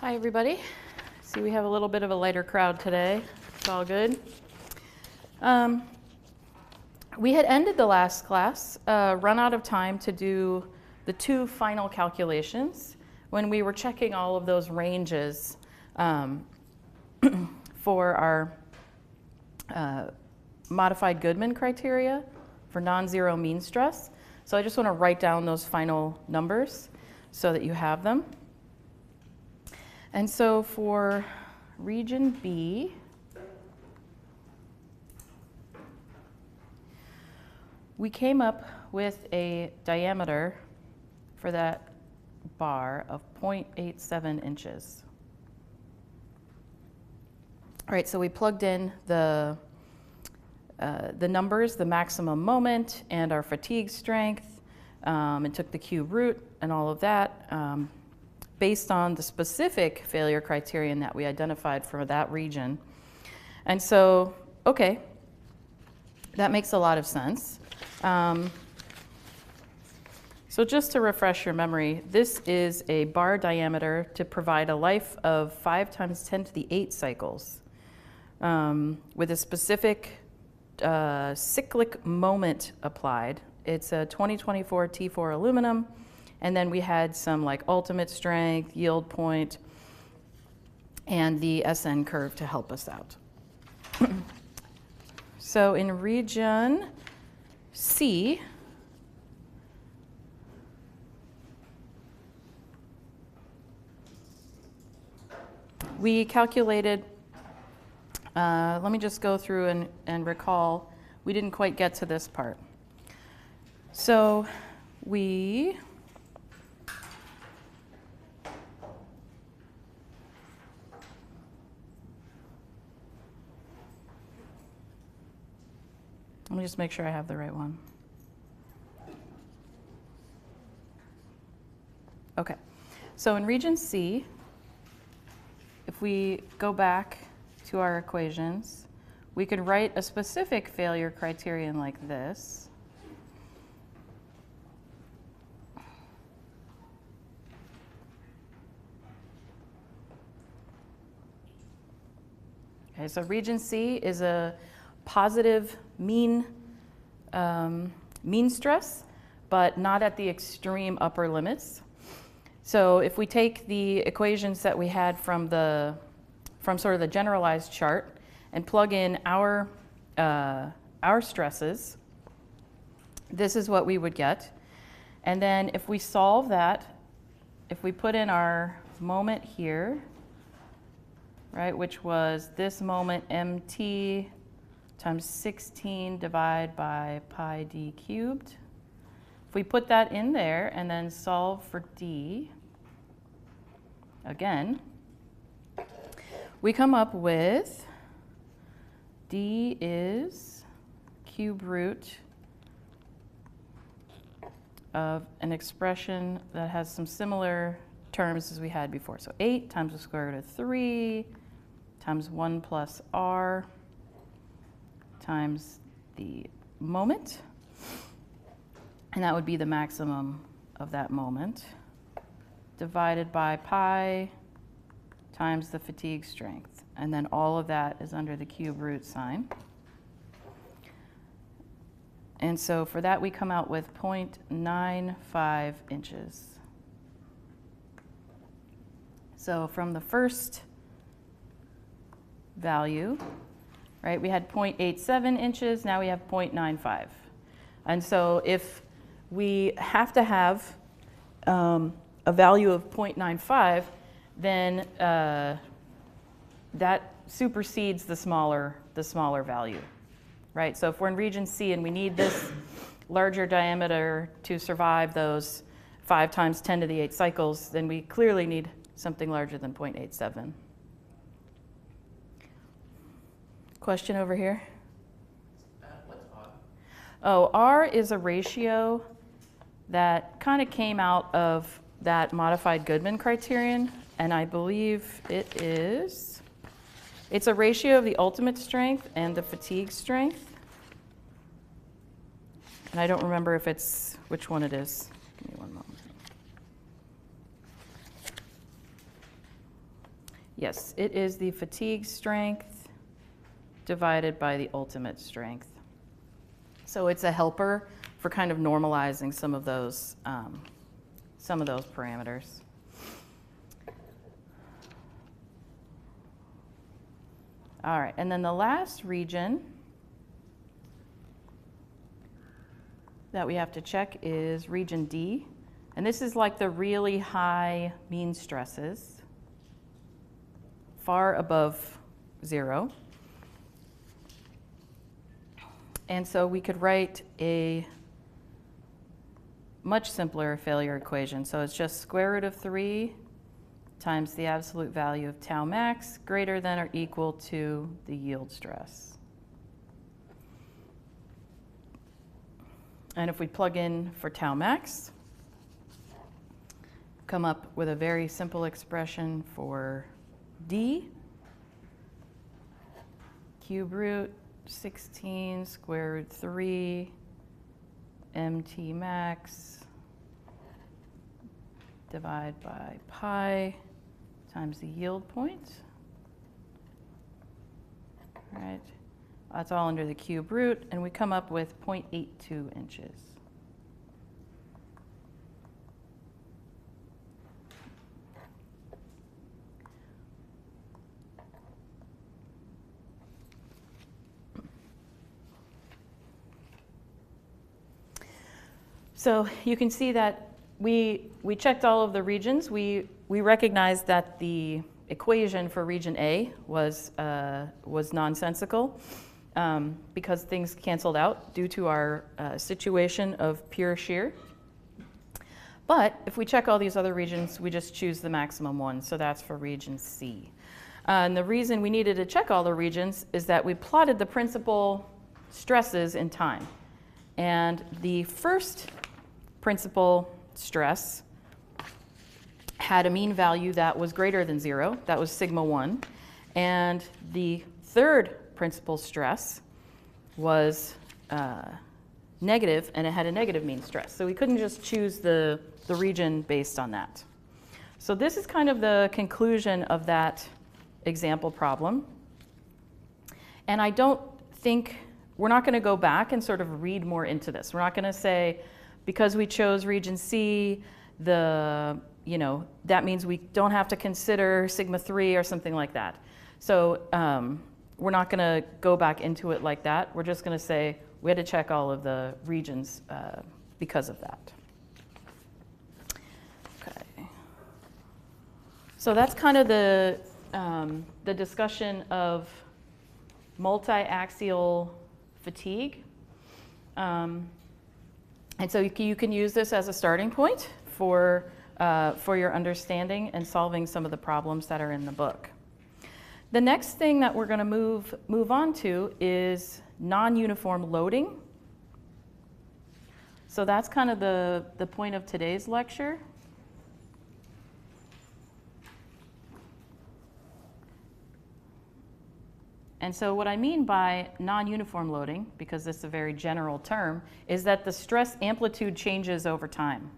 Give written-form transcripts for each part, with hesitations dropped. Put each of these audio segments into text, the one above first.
Hi, everybody. See, we have a little bit of a lighter crowd today. It's all good. We had ended the last class, run out of time to do the two final calculations when we were checking all of those ranges for our modified Goodman criteria for non-zero mean stress. So I just want to write down those final numbers so that you have them. And so for region B, we came up with a diameter for that bar of 0.87 inches. All right, so we plugged in the numbers, the maximum moment and our fatigue strength, and took the cube root and all of that based on the specific failure criterion that we identified for that region. And so, okay, that makes a lot of sense. So just to refresh your memory, this is a bar diameter to provide a life of 5 times 10 to the 8 cycles with a specific cyclic moment applied. It's a 2024 T4 aluminum, and then we had some like ultimate strength, yield point, and the SN curve to help us out. So in region C, we calculated, let me just go through and recall, we didn't quite get to this part. So we let me just make sure I have the right one. Okay, so in region C, if we go back to our equations, we could write a specific failure criterion like this. Okay, so region C is a positive mean stress, but not at the extreme upper limits. So if we take the equations that we had from sort of the generalized chart and plug in our stresses, this is what we would get. And then if we solve that, if we put in our moment here, right, which was this moment mt times 16 divided by pi d cubed. If we put that in there and then solve for d, again, we come up with d is cube root of an expression that has some similar terms as we had before. So 8 times the square root of 3 times 1 plus r times the moment, and that would be the maximum of that moment, divided by pi times the fatigue strength. And then all of that is under the cube root sign. And so for that, we come out with 0.95 inches. So from the first value, right, we had 0.87 inches, now we have 0.95. And so if we have to have a value of 0.95, then that supersedes the smaller value, right? So if we're in region C and we need this larger diameter to survive those 5 times 10 to the 8 cycles, then we clearly need something larger than 0.87. Question over here? What's R? Oh, R is a ratio that kind of came out of that modified Goodman criterion, and I believe it's a ratio of the ultimate strength and the fatigue strength. And I don't remember if it's which one it is. Give me one moment. Yes, it is the fatigue strength divided by the ultimate strength. So it's a helper for kind of normalizing some of those parameters. All right, and then the last region that we have to check is region D. And this is like the really high mean stresses, far above 0. And so we could write a much simpler failure equation. So it's just square root of 3 times the absolute value of tau max greater than or equal to the yield stress. And if we plug in for tau max, come up with a very simple expression for D, cube root 16 square root 3 mt max divide by pi times the yield point. All right, that's all under the cube root, and we come up with 0.82 inches. So you can see that we checked all of the regions. We recognized that the equation for region A was nonsensical because things canceled out due to our situation of pure shear. But if we check all these other regions, we just choose the maximum one. So that's for region C. And the reason we needed to check all the regions is that we plotted the principal stresses in time. And the first principal stress had a mean value that was greater than 0. That was sigma 1. And the third principal stress was negative, and it had a negative mean stress. So we couldn't just choose the region based on that. So this is kind of the conclusion of that example problem. And I don't think, we're not going to go back and sort of read more into this. We're not going to say, because we chose region C, that means we don't have to consider sigma 3 or something like that. So we're not going to go back into it like that. We're just going to say we had to check all of the regions because of that. Okay. So that's kind of the discussion of multi-axial fatigue. And so you can use this as a starting point for your understanding and solving some of the problems that are in the book. The next thing that we're going to move on to is non-uniform loading. So that's kind of the point of today's lecture. And so what I mean by non-uniform loading, because this is a very general term, is that the stress amplitude changes over time.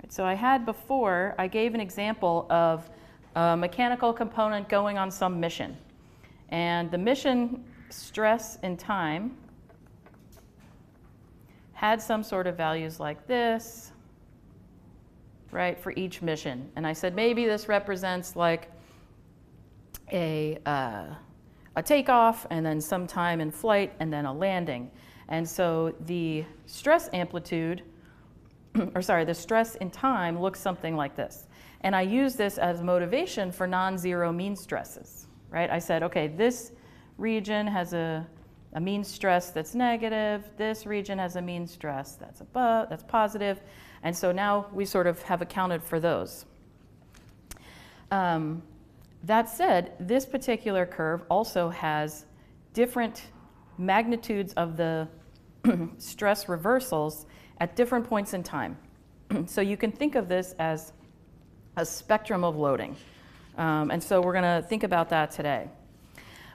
So I gave an example of a mechanical component going on some mission. And the mission stress in time had some sort of values like this, right, for each mission. And I said maybe this represents like a takeoff, and then some time in flight, and then a landing. And so the stress amplitude, the stress in time looks something like this. And I use this as motivation for non-zero mean stresses, right? I said, okay, this region has a mean stress that's negative. This region has a mean stress that's positive. And so now we sort of have accounted for those. That said, this particular curve also has different magnitudes of the stress reversals at different points in time. So you can think of this as a spectrum of loading. And so we're going to think about that today.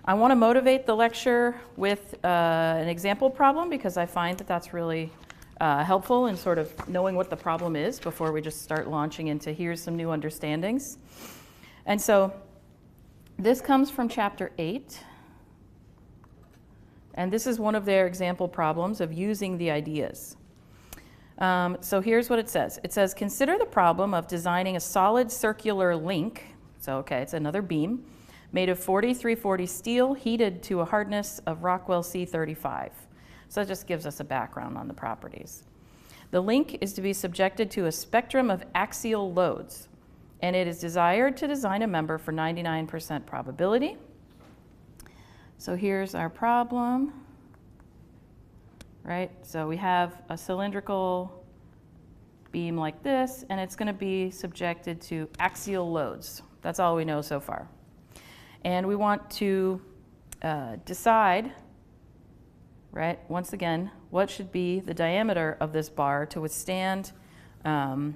I want to motivate the lecture with an example problem because I find that that's really helpful in sort of knowing what the problem is before we just start launching into here's some new understandings. And so this comes from chapter 8. And this is one of their example problems of using the ideas. So here's what it says. It says, consider the problem of designing a solid circular link. So, okay, it's another beam made of 4340 steel heated to a hardness of Rockwell C35. So that just gives us a background on the properties. The link is to be subjected to a spectrum of axial loads, and it is desired to design a member for 99% probability. So here's our problem, right? So we have a cylindrical beam like this, and it's going to be subjected to axial loads. That's all we know so far. And we want to decide, right, once again, what should be the diameter of this bar to withstand to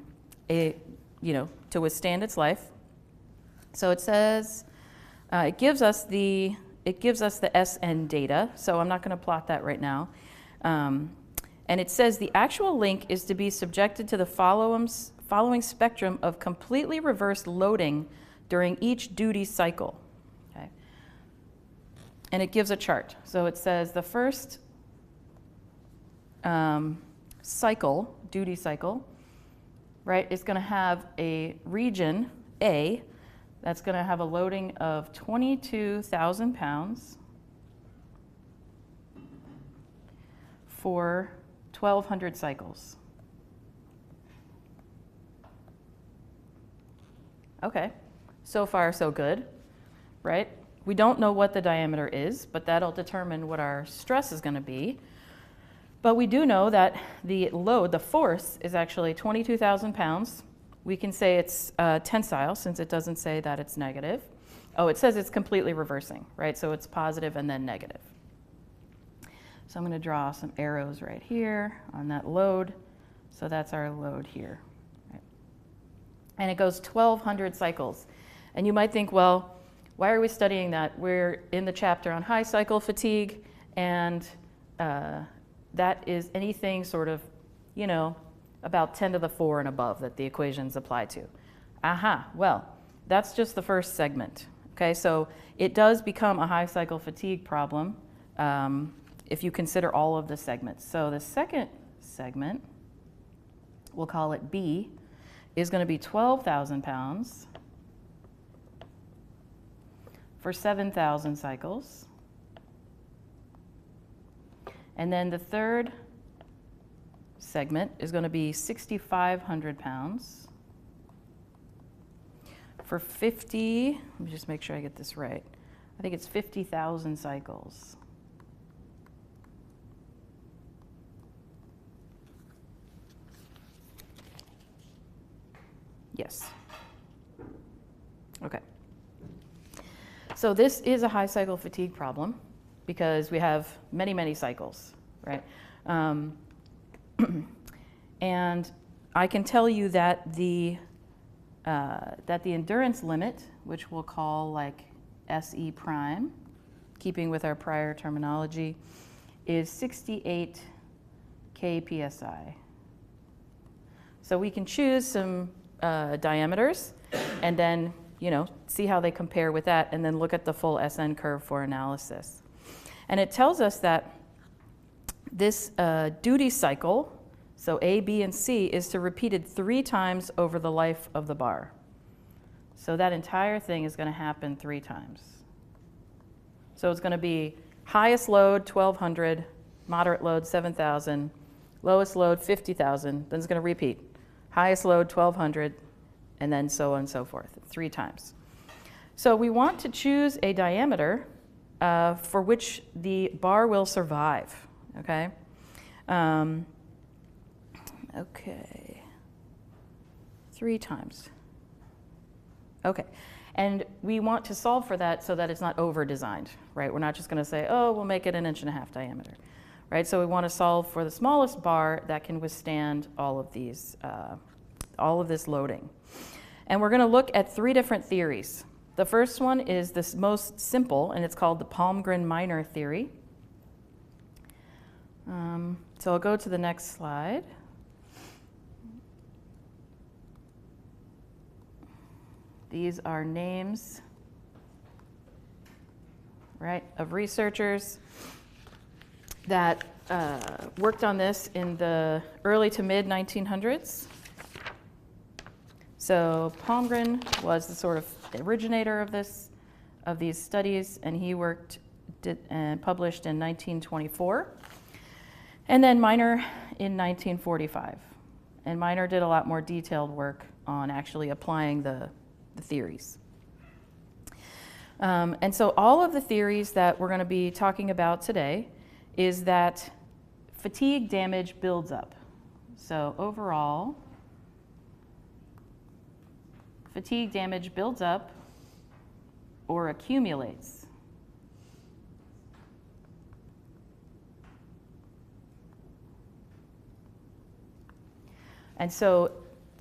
withstand its life. So it says it gives us the SN data. So I'm not going to plot that right now. And it says the actual link is to be subjected to the following spectrum of completely reversed loading during each duty cycle. Okay. And it gives a chart. So it says the first cycle, duty cycle, right, is going to have a region A that's going to have a loading of 22,000 pounds for 1,200 cycles. Okay, so far so good, right? We don't know what the diameter is, but that'll determine what our stress is going to be. But we do know that the load, the force, is actually 22,000 pounds. We can say it's tensile since it doesn't say that it's negative. Oh, it says it's completely reversing, right? So it's positive and then negative. So I'm going to draw some arrows right here on that load. So that's our load here. Right? And it goes 1,200 cycles. And you might think, well, why are we studying that? We're in the chapter on high cycle fatigue, and that is anything sort of, about 10 to the 4 and above that the equations apply to. Well, that's just the first segment. Okay, so it does become a high cycle fatigue problem if you consider all of the segments. So the second segment, we'll call it B, is going to be 12,000 pounds for 7,000 cycles. And then the third segment is going to be 6,500 pounds for 50, let me just make sure I get this right. I think it's 50,000 cycles. Yes. Okay. So this is a high cycle fatigue problem because we have many, many cycles, right? And I can tell you that the endurance limit, which we'll call like SE prime, keeping with our prior terminology, is 68 kpsi. So we can choose some diameters and then, see how they compare with that, and then look at the full SN curve for analysis. And it tells us that this duty cycle, so A, B, and C, is to repeated 3 times over the life of the bar. So that entire thing is going to happen 3 times. So it's going to be highest load, 1,200, moderate load, 7,000, lowest load, 50,000, then it's going to repeat. Highest load, 1,200, and then so on and so forth, 3 times. So we want to choose a diameter for which the bar will survive, okay? Okay, 3 times. Okay, and we want to solve for that so that it's not over-designed, right? We're not just going to say, oh, we'll make it 1.5 inch diameter, right? So we want to solve for the smallest bar that can withstand all of these, all of this loading. And we're going to look at 3 different theories. The first one is this most simple, and it's called the Palmgren-Minor theory. So I'll go to the next slide. These are names, right, of researchers that worked on this in the early to mid 1900s. So Palmgren was the sort of originator of these studies, and he did and published in 1924, and then Miner in 1945. And Miner did a lot more detailed work on actually applying the theories. And so all of the theories that we're going to be talking about today is that fatigue damage builds up. So overall, fatigue damage builds up or accumulates. And so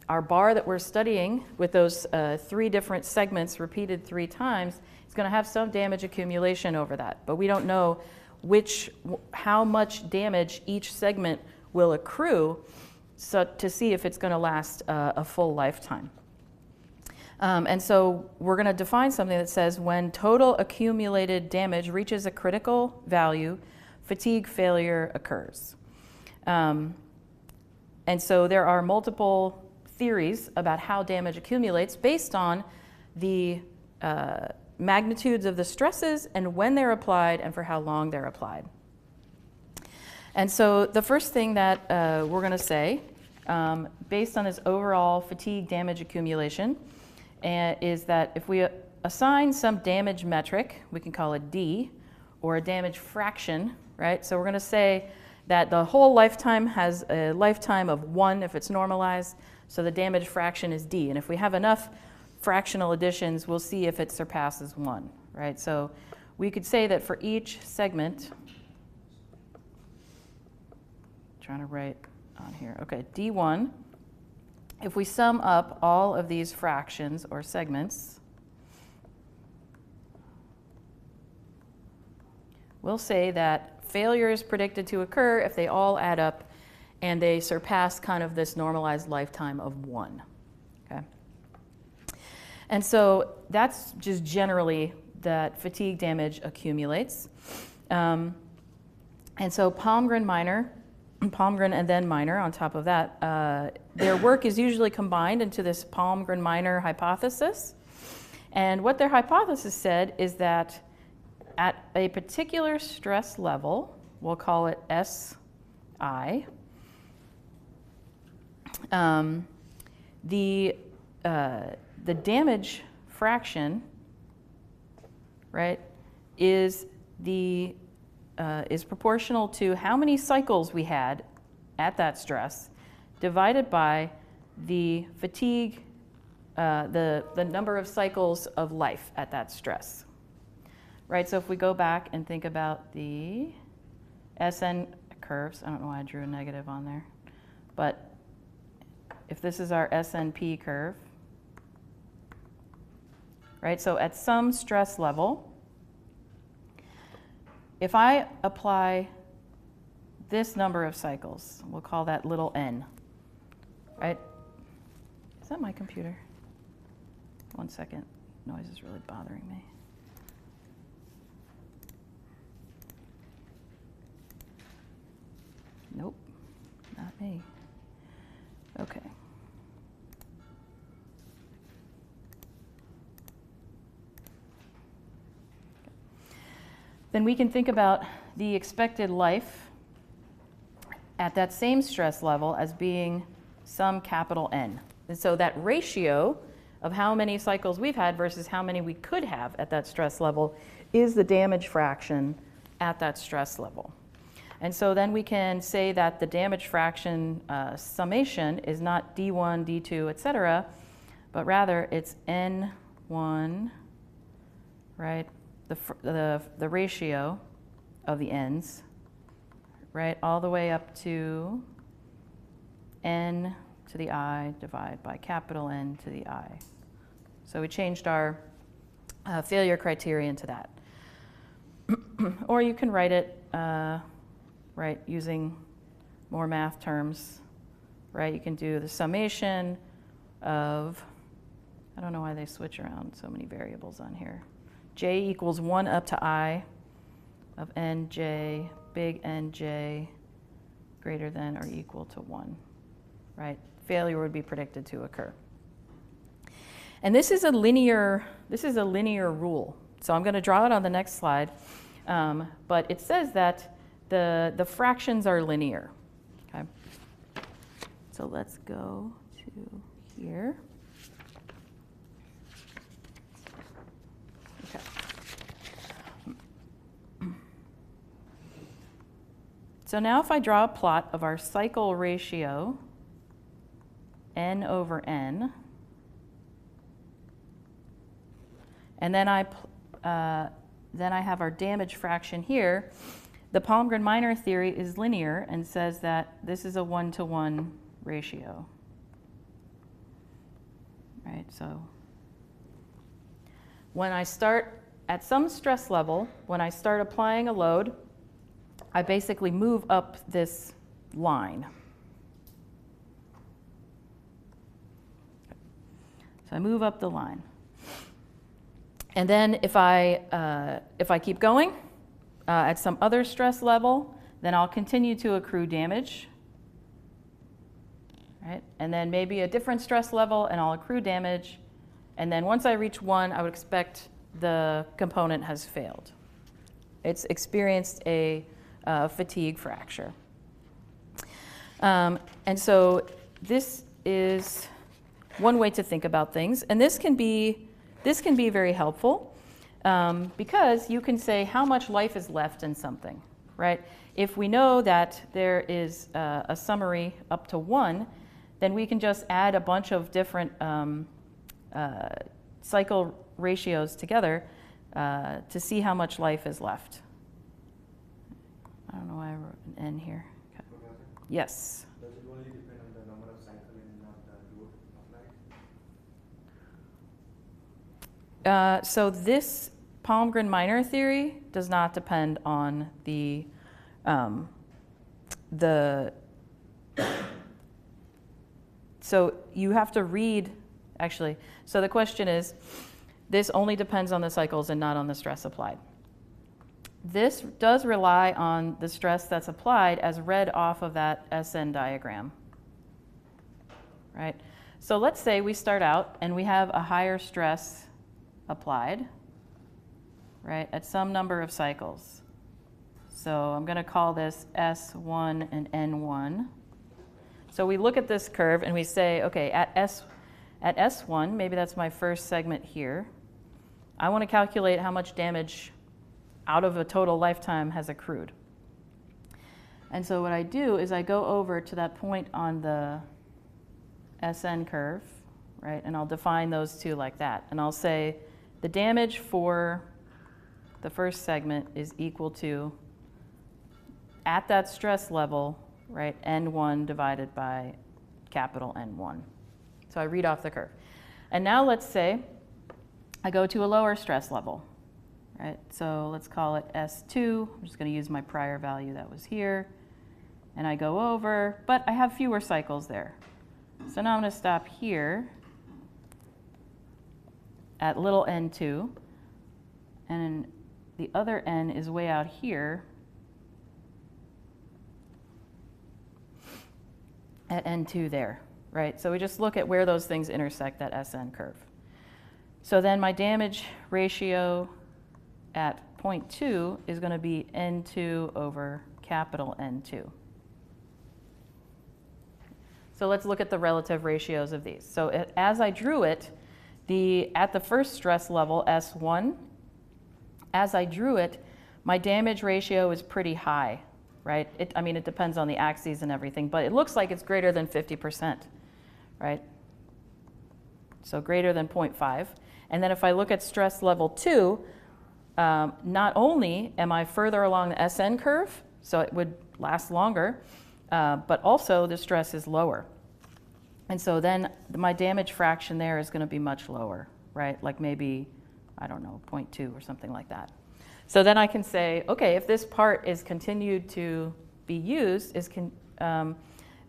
our bar that we're studying with those 3 different segments repeated 3 times is going to have some damage accumulation over that. But we don't know how much damage each segment will accrue to see if it's going to last a full lifetime. And so we're going to define something that says when total accumulated damage reaches a critical value, fatigue failure occurs. And so there are multiple theories about how damage accumulates based on the magnitudes of the stresses and when they're applied and for how long they're applied. And so the first thing that we're going to say, based on this overall fatigue damage accumulation, is that if we assign some damage metric, we can call it D, or a damage fraction, right? So we're going to say that the whole lifetime has a lifetime of 1 if it's normalized, so the damage fraction is D. And if we have enough fractional additions, we'll see if it surpasses 1, right? So we could say that for each segment, trying to write on here, okay, D1, if we sum up all of these fractions or segments, we'll say that failure is predicted to occur if they all add up and they surpass kind of this normalized lifetime of 1. Okay? And so that's just generally that fatigue damage accumulates. And so Palmgren and then Miner on top of that, their work is usually combined into this Palmgren-Miner hypothesis. And what their hypothesis said is that at a particular stress level, we'll call it SI, the damage fraction, right, is proportional to how many cycles we had at that stress divided by the fatigue, the number of cycles of life at that stress. Right, so if we go back and think about the SN curves, I don't know why I drew a negative on there, but if this is our SNP curve, right, so at some stress level, if I apply this number of cycles, we'll call that little n, right? Is that my computer? 1 second, noise is really bothering me. Nope, not me. Okay. Then we can think about the expected life at that same stress level as being some capital N. And so that ratio of how many cycles we've had versus how many we could have at that stress level is the damage fraction at that stress level. And so then we can say that the damage fraction summation is not D1, D2, et cetera, but rather it's N1, right? The ratio of the n's, right, all the way up to n to the I divided by capital N to the I. So we changed our failure criterion to that. Or you can write it, right, using more math terms, right? You can do the summation of I don't know why they switch around so many variables on here. J equals 1 up to I of nj, big NJ, greater than or equal to 1, right? Failure would be predicted to occur. And this is a linear rule. So I'm going to draw it on the next slide. But it says that the fractions are linear. Okay. So let's go to here. Okay. So now if I draw a plot of our cycle ratio, n over n, and then I have our damage fraction here. The Palmgren-Minor theory is linear and says that this is a 1-to-1 ratio. Right, so when I start at some stress level, when I start applying a load, I basically move up this line. So I move up the line. And then if I keep going at some other stress level, then I'll continue to accrue damage. Right? And then maybe a different stress level, and I'll accrue damage. And then once I reach 1, I would expect the component has failed. It's experienced a fatigue fracture. And so this is one way to think about things. And this can be very helpful because you can say how much life is left in something, right? If we know that there is a summary up to 1, then we can just add a bunch of different cycle ratios together to see how much life is left. I don't know why I wrote an N here. Okay. Yes? Does it only depend on the number of cycles and not the load applied? So this Palmgren-Minor theory does not depend on the so you have to read, actually, so the question is, this only depends on the cycles and not on the stress applied. This does rely on the stress that's applied as read off of that SN diagram, right? So let's say we start out and we have a higher stress applied, right, at some number of cycles. So I'm going to call this S1 and N1. So we look at this curve and we say, okay, at S1, maybe that's my first segment here, I want to calculate how much damage out of a total lifetime has accrued. And so what I do is I go over to that point on the SN curve, right, and I'll define those two like that. And I'll say the damage for the first segment is equal to, at that stress level, right, N1 divided by capital N1. So I read off the curve. And now let's say I go to a lower stress level. Right, so let's call it S2. I'm just going to use my prior value that was here. And I go over, but I have fewer cycles there. So now I'm going to stop here at little n2. And the other n is way out here at n2 there. Right, so we just look at where those things intersect that SN curve. So then my damage ratio at 0.2 is going to be N2 over capital N2. So let's look at the relative ratios of these. So as I drew it, at the first stress level, S1, as I drew it, my damage ratio is pretty high, right? I mean, it depends on the axes and everything, but it looks like it's greater than 50%, right? So greater than 0.5. And then if I look at stress level 2, not only am I further along the SN curve, so it would last longer, but also the stress is lower. And so then my damage fraction there is going to be much lower, right? Like maybe, I don't know, 0.2 or something like that. So then I can say, okay, if this part is continued to be used, then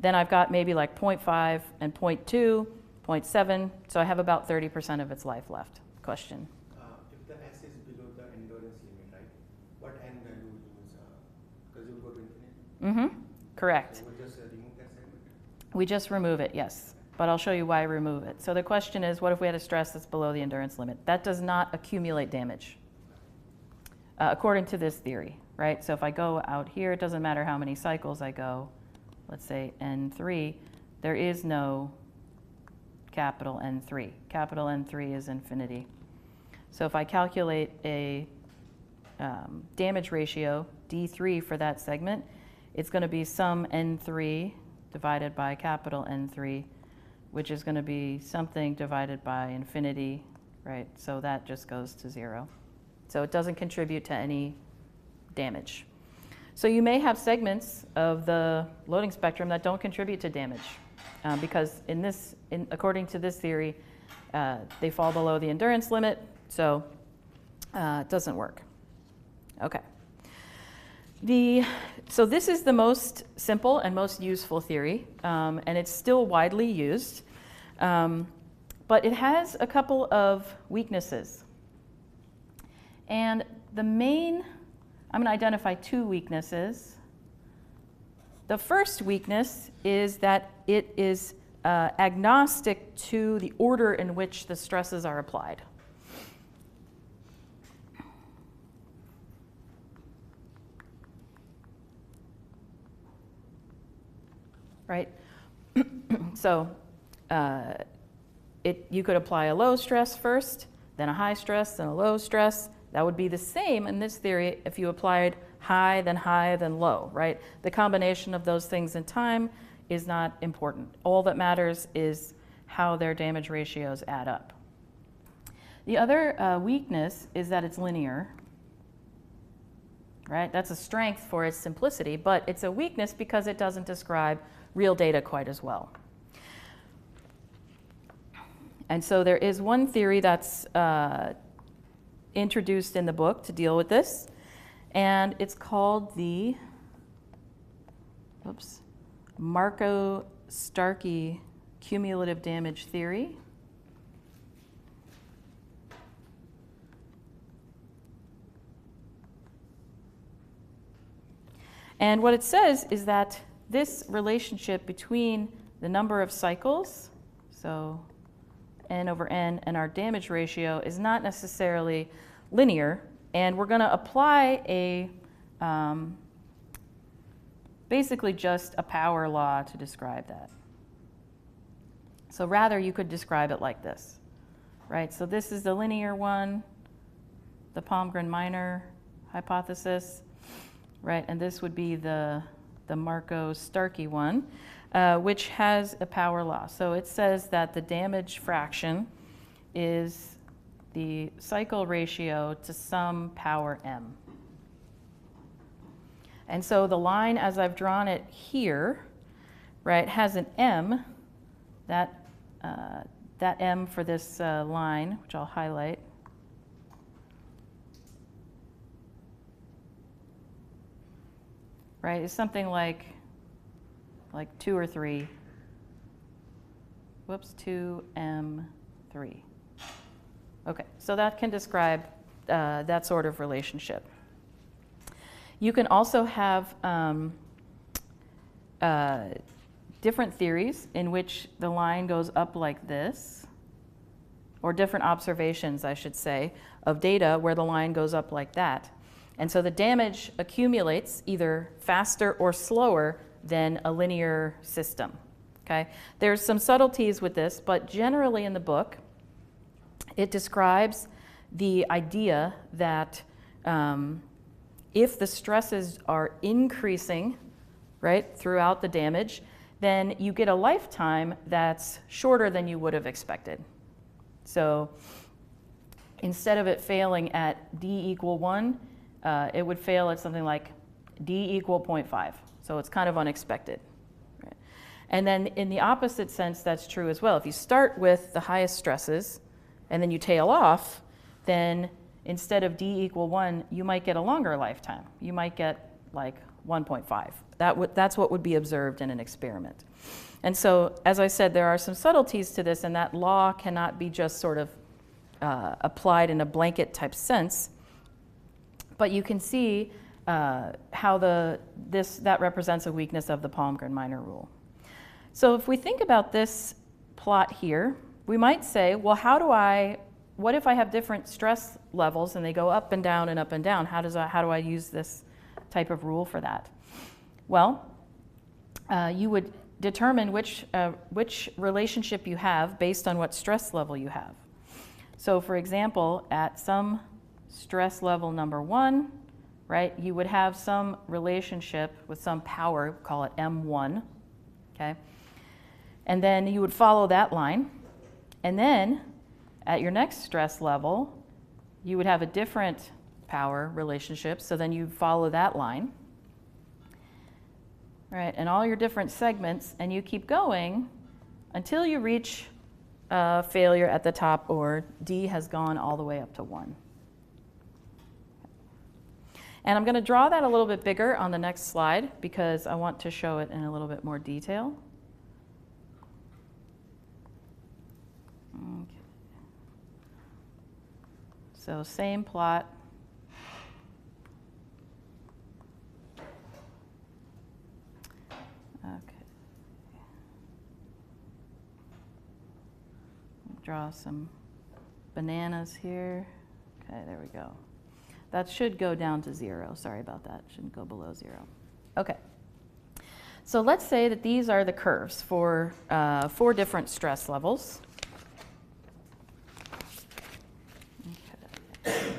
I've got maybe like 0.5 and 0.2. 0.7, so I have about 30% of its life left. Question? If the S is below the endurance limit, right? What N value will use? Because you will go to infinity. Correct. So we'll just remove that segment. We just remove it, yes. But I'll show you why I remove it. So the question is, what if we had a stress that's below the endurance limit? That does not accumulate damage, according to this theory, right? So if I go out here, it doesn't matter how many cycles I go, let's say N3, there is no capital N3. Capital N3 is infinity. So if I calculate a damage ratio, D3 for that segment, it's going to be sum N3 divided by capital N3, which is going to be something divided by infinity, right? So that just goes to 0. So it doesn't contribute to any damage. So you may have segments of the loading spectrum that don't contribute to damage because according to this theory, they fall below the endurance limit, so it doesn't work. Okay. So this is the most simple and most useful theory, and it's still widely used, but it has a couple of weaknesses. And I'm going to identify 2 weaknesses. The first weakness is that it is agnostic to the order in which the stresses are applied. Right? So you could apply a low stress first, then a high stress, then a low stress. That would be the same in this theory if you applied high, then low, right? The combination of those things in time is not important. All that matters is how their damage ratios add up. The other weakness is that it's linear, right? That's a strength for its simplicity, but it's a weakness because it doesn't describe real data quite as well. And so there is one theory that's introduced in the book to deal with this, and it's called the Markow-Starkey cumulative damage theory. And what it says is that this relationship between the number of cycles, so N over N, and our damage ratio is not necessarily linear, and we're going to apply basically just a power law to describe that. So rather, you could describe it like this, right? So this is the linear one, the Palmgren-Minor hypothesis, right? And this would be the Markow-Starkey one, which has a power law. So it says that the damage fraction is the cycle ratio to some power m. And so the line, as I've drawn it here, right, has an m. That m for this line, which I'll highlight, right, is something like 2 or 3. 2m3. Okay, so that can describe that sort of relationship. You can also have different theories in which the line goes up like this, or different observations, I should say, of data where the line goes up like that. And so the damage accumulates either faster or slower than a linear system. Okay? There's some subtleties with this, but generally in the book, it describes the idea that if the stresses are increasing, right, throughout the damage, then you get a lifetime that's shorter than you would have expected. So instead of it failing at d equal 1, it would fail at something like d equal 0.5. So it's kind of unexpected. Right? And then in the opposite sense, that's true as well. If you start with the highest stresses and then you tail off, then instead of d equal 1, you might get a longer lifetime. You might get like 1.5. That's what would be observed in an experiment. And so, as I said, there are some subtleties to this, and that law cannot be just sort of applied in a blanket type sense. But you can see how that represents a weakness of the Palmgren-Minor rule. So if we think about this plot here, we might say, well, what if I have different stress levels and they go up and down and up and down? How do I use this type of rule for that? Well, you would determine which relationship you have based on what stress level you have. So for example, at some stress level number 1, right, you would have some relationship with some power, call it M1, okay? And then you would follow that line. And then at your next stress level, you would have a different power relationship, so then you follow that line. Right, and all your different segments, and you keep going until you reach failure at the top, or D has gone all the way up to 1. And I'm going to draw that a little bit bigger on the next slide because I want to show it in a little bit more detail. Okay. So same plot. Okay. Draw some bananas here. Okay, there we go. That should go down to 0. Sorry about that. Shouldn't go below 0. Okay. So let's say that these are the curves for 4 different stress levels. Okay.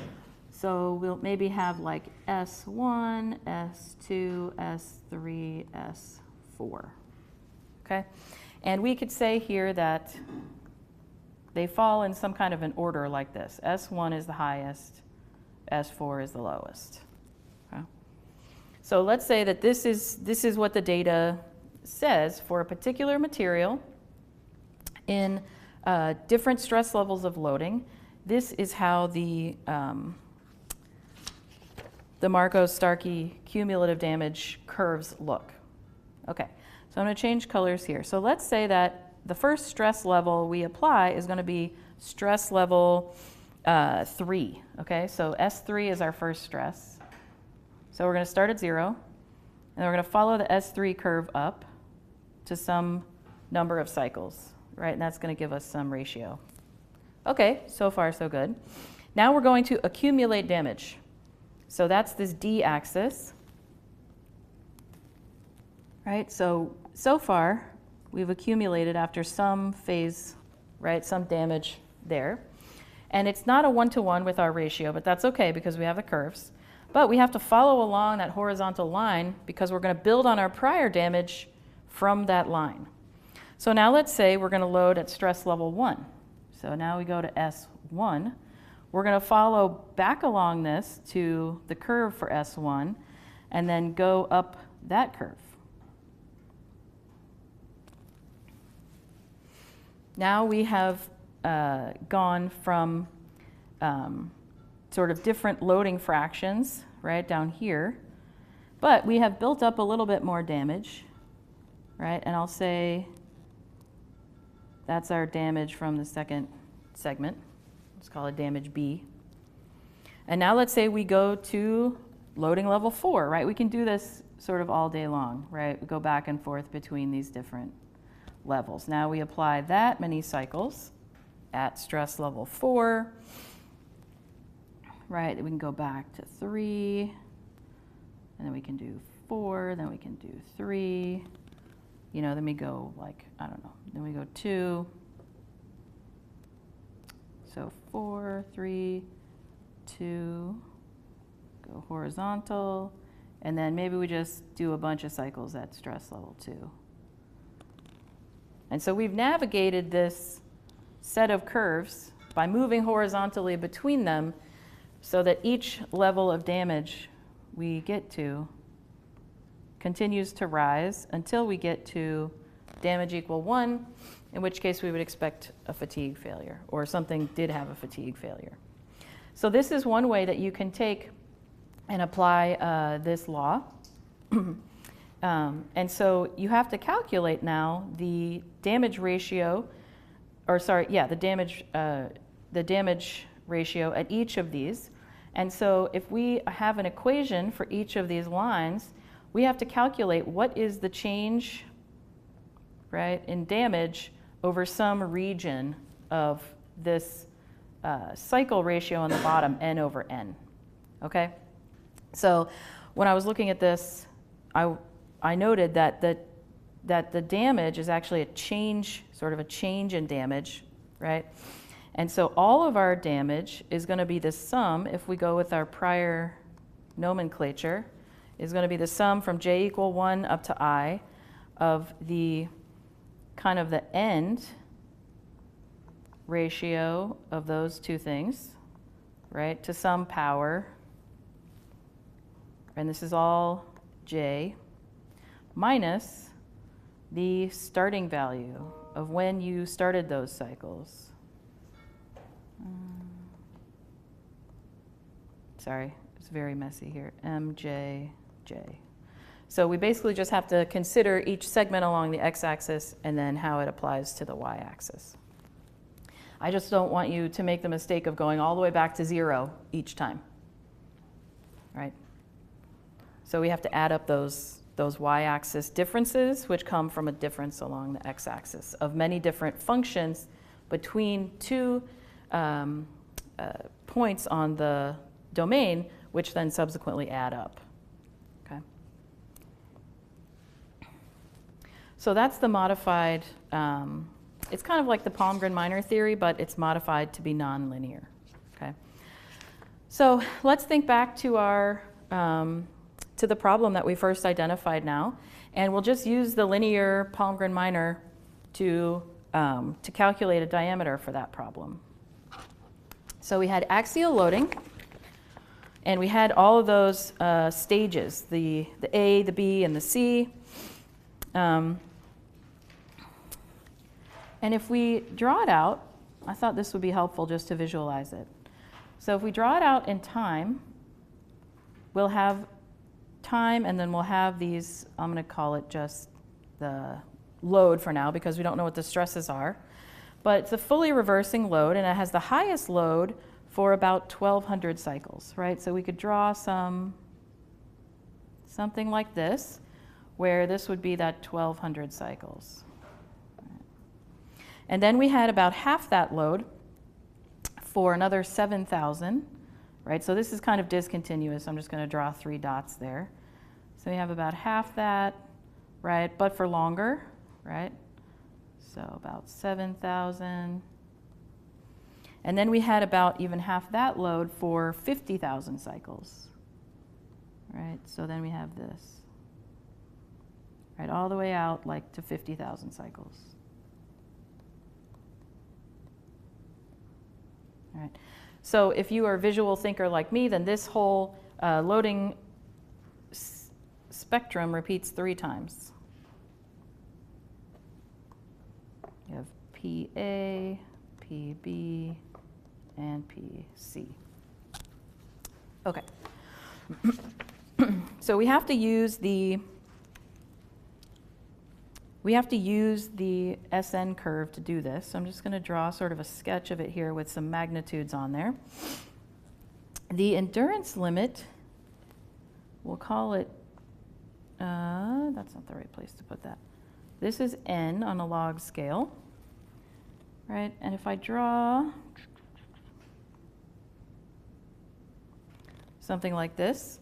So we'll maybe have like S1, S2, S3, S4. Okay? And we could say here that they fall in some kind of an order like this. S1 is the highest, S4 is the lowest. Okay? So let's say that this is what the data says for a particular material in different stress levels of loading. This is how the Markov-Starkey cumulative damage curves look. Okay, so I'm going to change colors here. So let's say that the first stress level we apply is going to be stress level 3. Okay, so S3 is our first stress. So we're going to start at 0, and then we're going to follow the S3 curve up to some number of cycles, right? And that's going to give us some ratio. Okay, so far so good. Now we're going to accumulate damage. So that's this D-axis, right? So far, we've accumulated after some phase, right, some damage there. And it's not a one-to-one with our ratio, but that's okay because we have the curves. But we have to follow along that horizontal line because we're going to build on our prior damage from that line. So now let's say we're going to load at stress level 1. So now we go to S1. We're going to follow back along this to the curve for S1 and then go up that curve. Now we have gone from sort of different loading fractions, right, down here. But we have built up a little bit more damage, right? And I'll say that's our damage from the second segment. Let's call it damage B. And now let's say we go to loading level 4, right? We can do this sort of all day long, right? We go back and forth between these different levels. Now we apply that many cycles at stress level 4, right? We can go back to 3, and then we can do 4, then we can do 3, you know, then we go like, I don't know, then we go 2. So 4, 3, 2, go horizontal, and then maybe we just do a bunch of cycles at stress level 2. And so we've navigated this set of curves by moving horizontally between them so that each level of damage we get to continues to rise until we get to damage equal 1, in which case we would expect a fatigue failure, or something did have a fatigue failure. So this is one way that you can take and apply this law. And so you have to calculate now the damage ratio, or sorry, yeah, the damage ratio at each of these. And so if we have an equation for each of these lines, we have to calculate what is the change, right, in damage over some region of this cycle ratio on the bottom, n over n, okay? So when I was looking at this, I noted that the damage is actually a change, sort of a change in damage, right? And so all of our damage is going to be the sum, if we go with our prior nomenclature, is going to be the sum from j equal 1 up to I of the kind of the end ratio of those two things, right, to some power. And this is all j, minus the starting value of when you started those cycles. Sorry, it's very messy here. MJJ. So we basically just have to consider each segment along the x-axis and then how it applies to the y-axis. I just don't want you to make the mistake of going all the way back to 0 each time, right? So we have to add up those y-axis differences, which come from a difference along the x-axis of many different functions between two points on the domain, which then subsequently add up. Okay. So that's the modified. It's kind of like the Palmgren minor theory, but it's modified to be nonlinear. Okay. So let's think back to our to the problem that we first identified now, and we'll just use the linear Palmgren minor to calculate a diameter for that problem. So we had axial loading, and we had all of those stages, the A, the B, and the C. And if we draw it out, I thought this would be helpful just to visualize it. So if we draw it out in time, we'll have time, and then we'll have these, I'm going to call it just the load for now because we don't know what the stresses are. But it's a fully reversing load, and it has the highest load for about 1,200 cycles, right? So we could draw something like this, where this would be that 1,200 cycles. And then we had about half that load for another 7,000, right? So this is kind of discontinuous. I'm just going to draw 3 dots there. So we have about half that, right? But for longer, right? So about 7,000. And then we had about even half that load for 50,000 cycles, right? So then we have this, right? All the way out like to 50,000 cycles. All right. So if you are a visual thinker like me, then this whole loading spectrum repeats 3 times. You have PA, PB, and PC. Okay. So we have to use the SN curve to do this. So I'm just going to draw sort of a sketch of it here with some magnitudes on there. The endurance limit, we'll call it, that's not the right place to put that. This is N on a log scale, right? And if I draw something like this,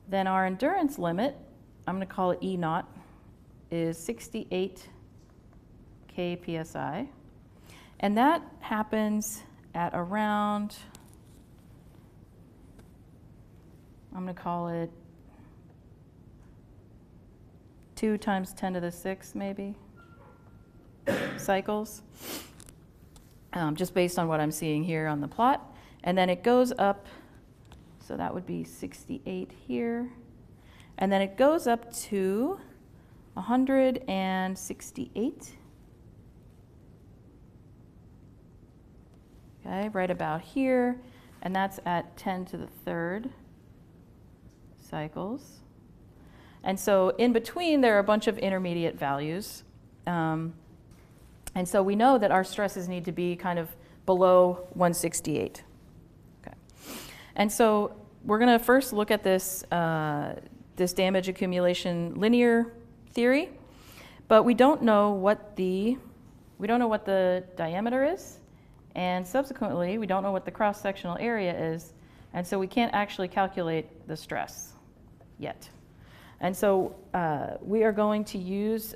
then our endurance limit, I'm going to call it E naught, is 68 kpsi, and that happens at around, I'm going to call it 2 times 10 to the 6 maybe cycles, just based on what I'm seeing here on the plot. And then it goes up, so that would be 68 here, and then it goes up to 168, okay, right about here, and that's at 10 to the 3rd cycles. And so in between, there are a bunch of intermediate values. And so we know that our stresses need to be kind of below 168. Okay. And so we're going to first look at this, this damage accumulation linear theory, but we don't know what the diameter is, and subsequently we don't know what the cross-sectional area is, and so we can't actually calculate the stress yet. And so we are going to use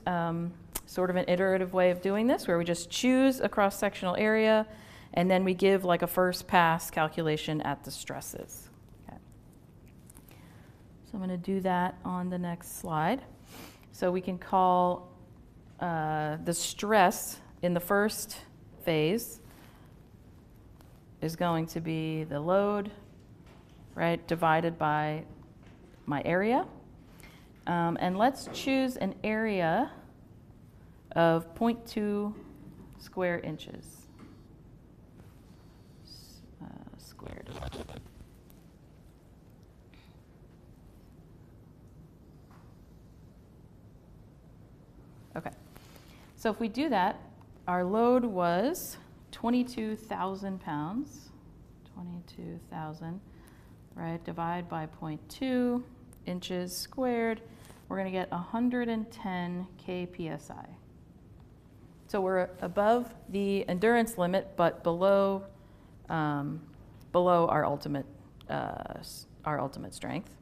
sort of an iterative way of doing this, where we just choose a cross-sectional area, and then we give like a first pass calculation at the stresses. Okay. So I'm going to do that on the next slide. So we can call the stress in the first phase is going to be the load, right, divided by my area. And let's choose an area of 0.2 square inches squared. Okay, so if we do that, our load was 22,000 pounds, 22,000, right, divide by 0.2 inches squared, we're going to get 110 kpsi. So we're above the endurance limit, but below our ultimate strength.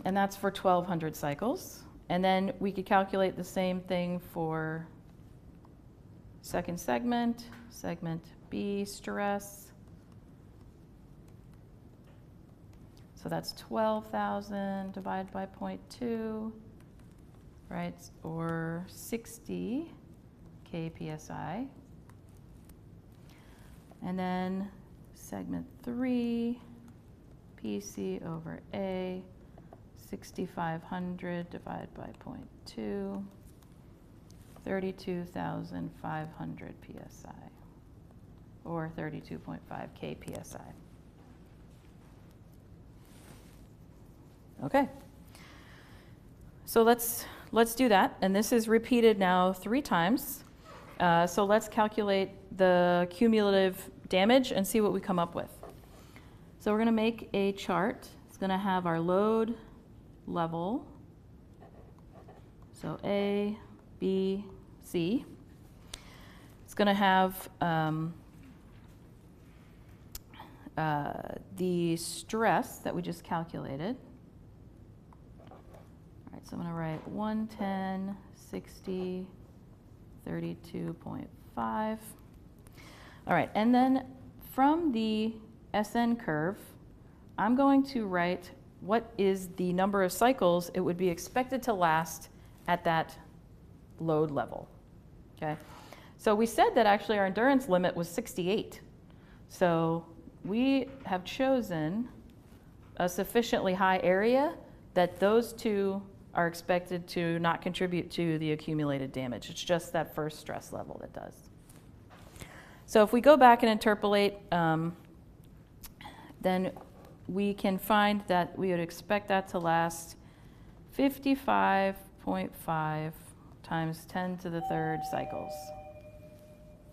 And that's for 1,200 cycles. And then we could calculate the same thing for second segment, segment B stress. So that's 12,000 divided by 0.2, right, or 60 kpsi. And then segment 3, PC over A, 6,500 divided by 0.2, 32,500 psi, or 32.5 kpsi. Okay, so let's do that, and this is repeated now 3 times. So let's calculate the cumulative damage and see what we come up with. So we're going to make a chart. It's going to have our load level, so A, B, C. It's going to have the stress that we just calculated. All right, so I'm going to write 110, 60, 32.5. All right, and then from the SN curve, I'm going to write what is the number of cycles it would be expected to last at that load level. Okay, so we said that actually our endurance limit was 68. So we have chosen a sufficiently high area that those two are expected to not contribute to the accumulated damage. It's just that first stress level that does. So if we go back and interpolate, then we can find that we would expect that to last 55.5 times 10 to the third cycles.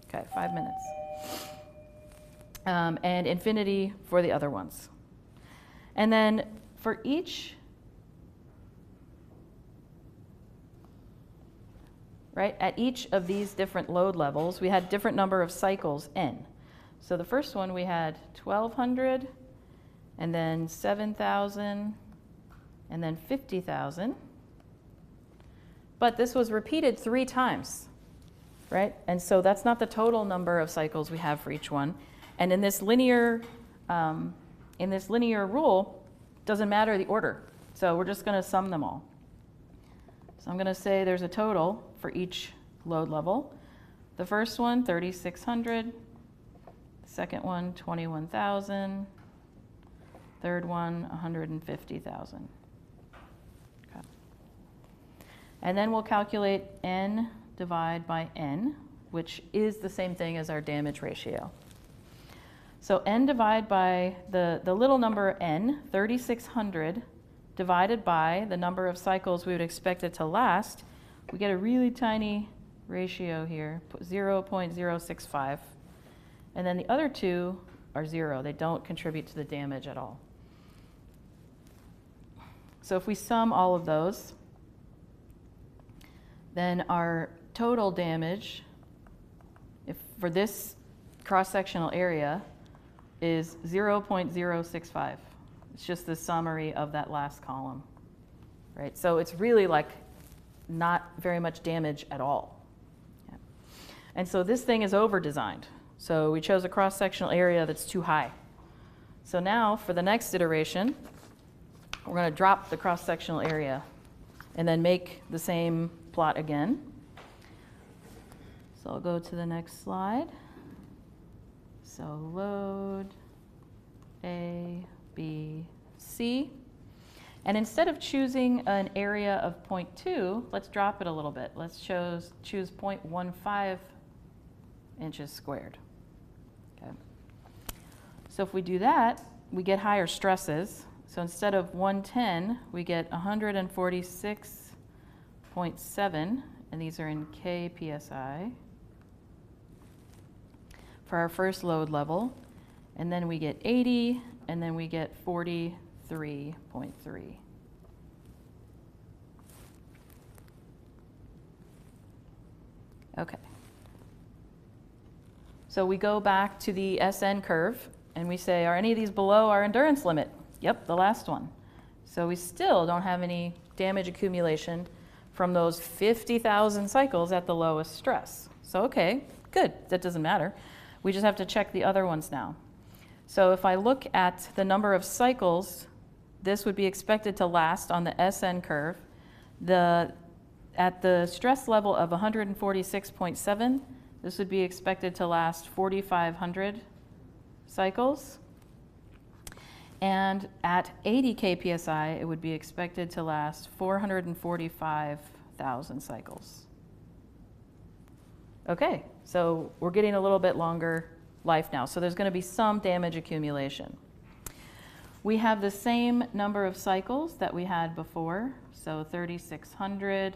Okay, 5 minutes. And infinity for the other ones. And then for each, right, at each of these different load levels, we had different number of cycles, n. So the first one we had 1,200, and then 7,000, and then 50,000. But this was repeated 3 times, right? And so that's not the total number of cycles we have for each one. And in this linear rule, doesn't matter the order. So we're just going to sum them all. So I'm going to say there's a total for each load level. The first one, 3,600. The second one, 21,000. Third one, 150,000. Okay. And then we'll calculate n divided by n, which is the same thing as our damage ratio. So n divided by the little number n, 3,600, divided by the number of cycles we would expect it to last, we get a really tiny ratio here, 0.065. And then the other two are 0. They don't contribute to the damage at all. So if we sum all of those, then our total damage for this cross-sectional area is 0.065. It's just the summary of that last column, right? So it's really like not very much damage at all. Yeah. And so this thing is over-designed. So we chose a cross-sectional area that's too high. So now for the next iteration, we're going to drop the cross-sectional area and then make the same plot again. So I'll go to the next slide. So load A, B, C. And instead of choosing an area of 0.2, let's drop it a little bit. Let's choose 0.15 inches squared. Okay. So if we do that, we get higher stresses. So instead of 110, we get 146.7, and these are in kpsi for our first load level. And then we get 80, and then we get 43.3. Okay. So we go back to the SN curve, and we say, are any of these below our endurance limit? Yep, the last one. So we still don't have any damage accumulation from those 50,000 cycles at the lowest stress. So okay, good, that doesn't matter. We just have to check the other ones now. So if I look at the number of cycles, this would be expected to last on the SN curve. At the stress level of 146.7, this would be expected to last 4,500 cycles. And at 80 kpsi, it would be expected to last 445,000 cycles. Okay, so we're getting a little bit longer life now. So there's going to be some damage accumulation. We have the same number of cycles that we had before. So 3,600,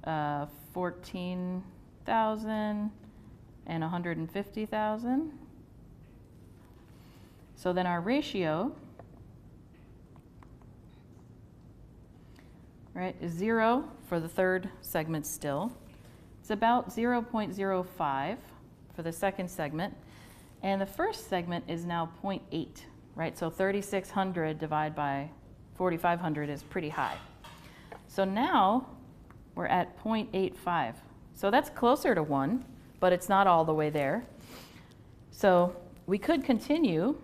14,000, and 150,000. So then our ratio, right, is 0 for the third segment still. It's about 0.05 for the second segment. And the first segment is now 0.8, right? So 3,600 divided by 4,500 is pretty high. So now we're at 0.85. So that's closer to 1, but it's not all the way there. So we could continue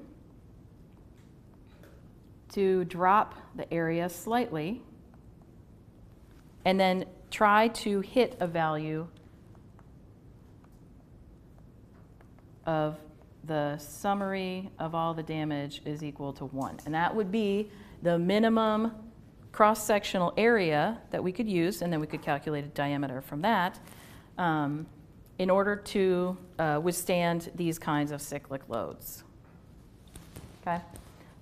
to drop the area slightly and then try to hit a value of the summary of all the damage is equal to 1. And that would be the minimum cross-sectional area that we could use, and then we could calculate a diameter from that in order to withstand these kinds of cyclic loads. Okay,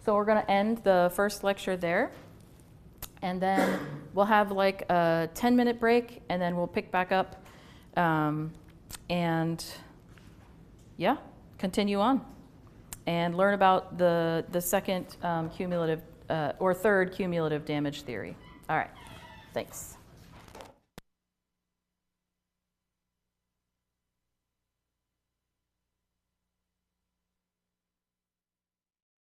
so we're going to end the first lecture there, and then we'll have like a 10-minute break, and then we'll pick back up and yeah, continue on and learn about the second cumulative or third cumulative damage theory. All right, thanks.